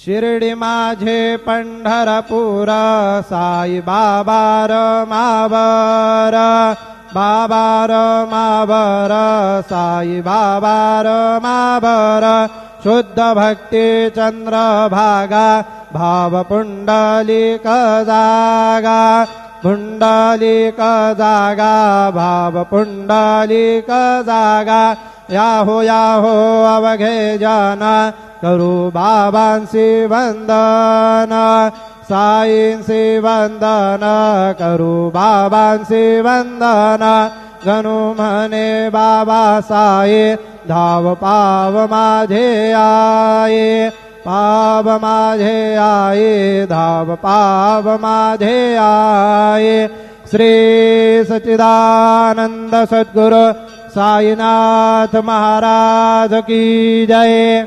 शिर्डी माझे पंढरपूर साई बाबा रमावर बाबा रमावर साई बाबा रमावर शुद्ध भक्ती चंद्रभागा भाव पुंडलिक जागा पुंडलिक जागा भाव पुंडलिक जागा याहो याहो अवघे जन करू बाबांसी वंदन साईंसी वंदन करू बाबांसी वंदन गणू म्हणे बाबा साई धाव पाव माझे आई पाव माझे आई धाव पाव माझे आई श्री सच्चिदानंद सद्गुरु साईनाथ महाराज की जय।